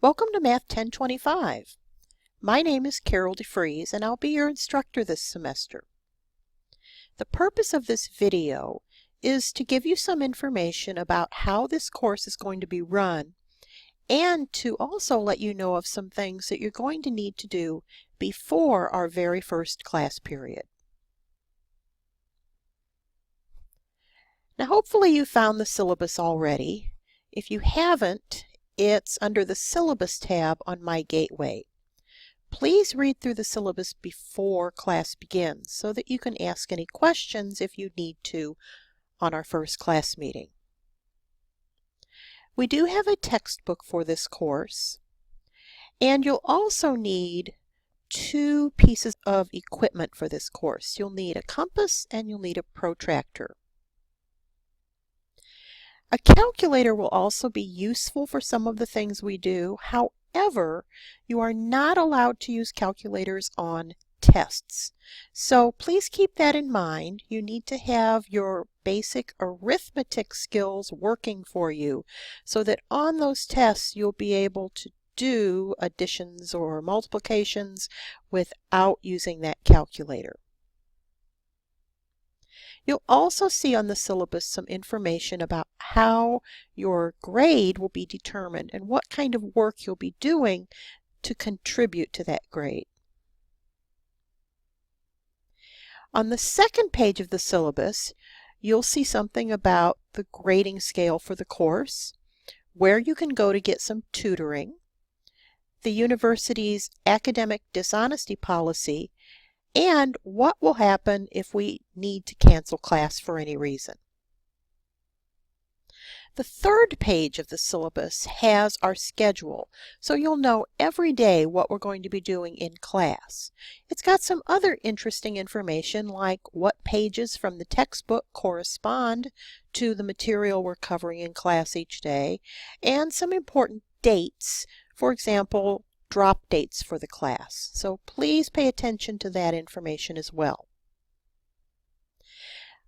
Welcome to Math 1025. My name is Carol DeFries and I'll be your instructor this semester. The purpose of this video is to give you some information about how this course is going to be run and to also let you know of some things that you're going to need to do before our very first class period. Now hopefully you found the syllabus already. If you haven't, it's under the Syllabus tab on My Gateway. Please read through the syllabus before class begins so that you can ask any questions if you need to on our first class meeting. We do have a textbook for this course, and you'll also need two pieces of equipment for this course. You'll need a compass and you'll need a protractor. A calculator will also be useful for some of the things we do. However, you are not allowed to use calculators on tests. So please keep that in mind. You need to have your basic arithmetic skills working for you so that on those tests you'll be able to do additions or multiplications without using that calculator. You'll also see on the syllabus some information about how your grade will be determined and what kind of work you'll be doing to contribute to that grade. On the second page of the syllabus, you'll see something about the grading scale for the course, where you can go to get some tutoring, the university's academic dishonesty policy, and what will happen if we need to cancel class for any reason. The third page of the syllabus has our schedule, so you'll know every day what we're going to be doing in class. It's got some other interesting information like what pages from the textbook correspond to the material we're covering in class each day, and some important dates, for example, drop dates for the class. So please pay attention to that information as well.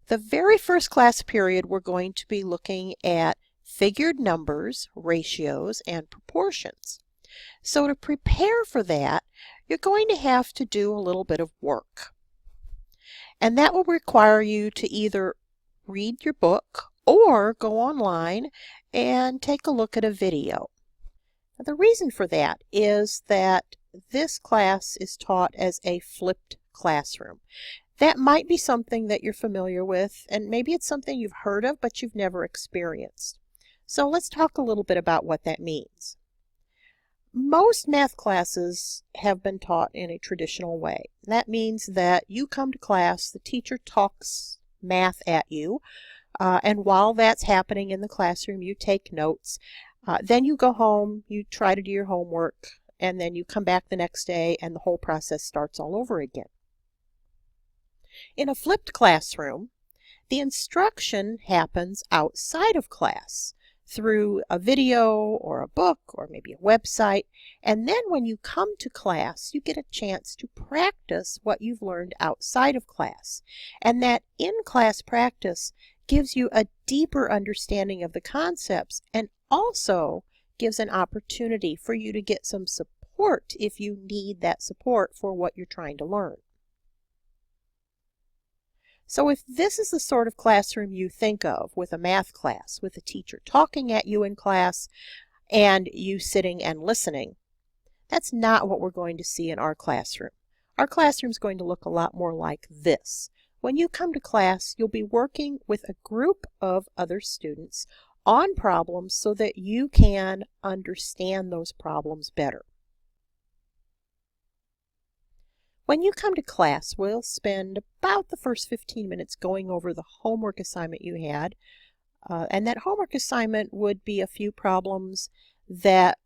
The very first class period we're going to be looking at figured numbers, ratios, and proportions. So to prepare for that, you're going to have to do a little bit of work. And that will require you to either read your book or go online and take a look at a video. The reason for that is that this class is taught as a flipped classroom. That might be something that you're familiar with, and maybe it's something you've heard of but you've never experienced. So let's talk a little bit about what that means. Most math classes have been taught in a traditional way. That means that you come to class, the teacher talks math at you, and while that's happening in the classroom, you take notes. Then you go home, you try to do your homework, and then you come back the next day and the whole process starts all over again. In a flipped classroom, the instruction happens outside of class through a video or a book or maybe a website, and then when you come to class, you get a chance to practice what you've learned outside of class. And that in-class practice gives you a deeper understanding of the concepts and also gives an opportunity for you to get some support if you need that support for what you're trying to learn. So if this is the sort of classroom you think of with a math class, with a teacher talking at you in class and you sitting and listening, that's not what we're going to see in our classroom. Our classroom is going to look a lot more like this. When you come to class, you'll be working with a group of other students on problems so that you can understand those problems better. When you come to class, we'll spend about the first 15 minutes going over the homework assignment you had, and that homework assignment would be a few problems that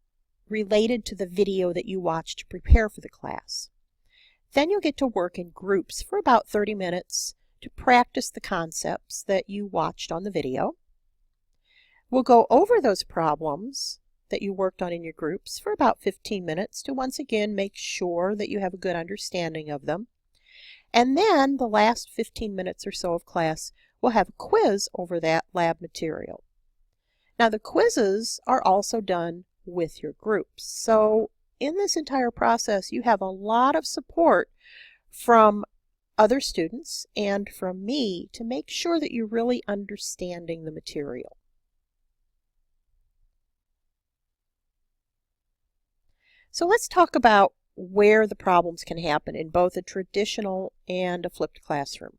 related to the video that you watched to prepare for the class. Then you'll get to work in groups for about 30 minutes to practice the concepts that you watched on the video. We'll go over those problems that you worked on in your groups for about 15 minutes to once again make sure that you have a good understanding of them. And then the last 15 minutes or so of class, we'll have a quiz over that lab material. Now the quizzes are also done with your groups. So in this entire process, you have a lot of support from other students and from me to make sure that you're really understanding the material. So let's talk about where the problems can happen in both a traditional and a flipped classroom.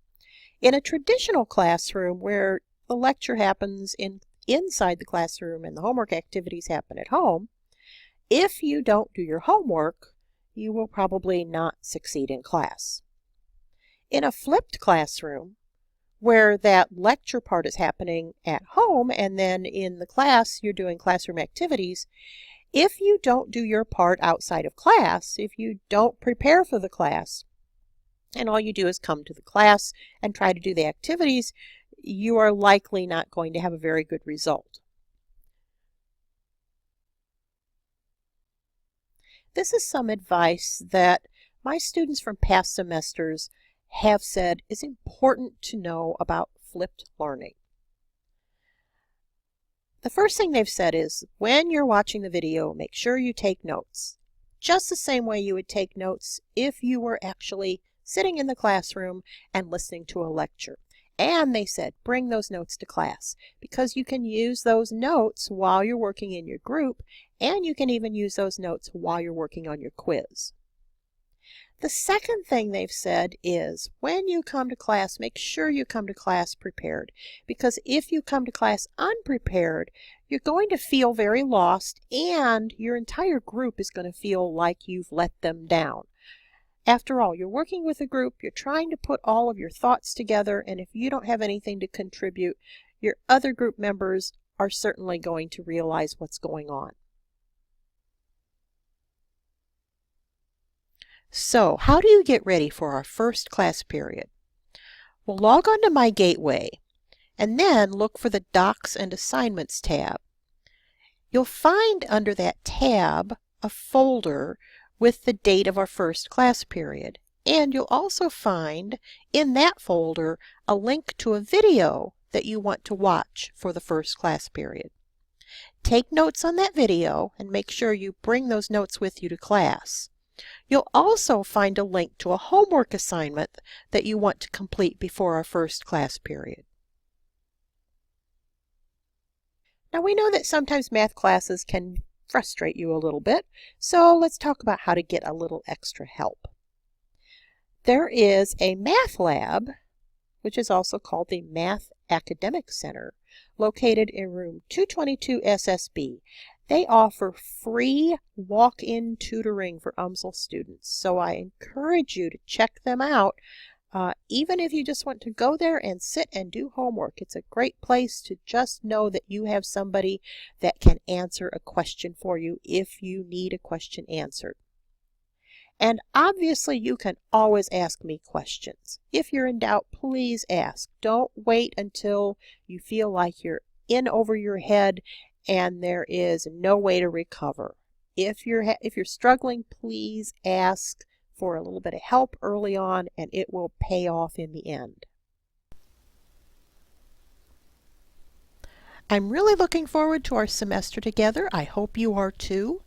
In a traditional classroom where the lecture happens inside the classroom and the homework activities happen at home, if you don't do your homework, you will probably not succeed in class. In a flipped classroom, where that lecture part is happening at home and then in the class you're doing classroom activities, if you don't do your part outside of class, if you don't prepare for the class, and all you do is come to the class and try to do the activities, you are likely not going to have a very good result. This is some advice that my students from past semesters have said is important to know about flipped learning. The first thing they've said is, when you're watching the video, make sure you take notes. Just the same way you would take notes if you were actually sitting in the classroom and listening to a lecture. And they said, bring those notes to class, because you can use those notes while you're working in your group, and you can even use those notes while you're working on your quiz. The second thing they've said is, when you come to class, make sure you come to class prepared, because if you come to class unprepared, you're going to feel very lost and your entire group is going to feel like you've let them down. After all, you're working with a group, you're trying to put all of your thoughts together, and if you don't have anything to contribute, your other group members are certainly going to realize what's going on. So, how do you get ready for our first class period? Well, log on to My Gateway and then look for the Docs and Assignments tab. You'll find under that tab a folder with the date of our first class period. And you'll also find in that folder a link to a video that you want to watch for the first class period. Take notes on that video and make sure you bring those notes with you to class. You'll also find a link to a homework assignment that you want to complete before our first class period. Now we know that sometimes math classes can frustrate you a little bit, so let's talk about how to get a little extra help. There is a math lab, which is also called the Math Academic Center, located in room 222 SSB. They offer free walk-in tutoring for UMSL students, so I encourage you to check them out. Even if you just want to go there and sit and do homework, it's a great place to just know that you have somebody that can answer a question for you if you need a question answered. And obviously you can always ask me questions. If you're in doubt, please ask. Don't wait until you feel like you're in over your head and there is no way to recover. If you're struggling, please ask for a little bit of help early on, and it will pay off in the end. I'm really looking forward to our semester together. I hope you are too.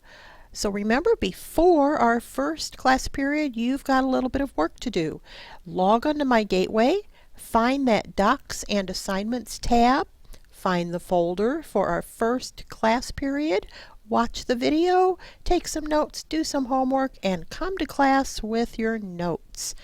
So remember, before our first class period, you've got a little bit of work to do. Log on to My Gateway, find that Docs and Assignments tab, find the folder for our first class period, watch the video, take some notes, do some homework, and come to class with your notes.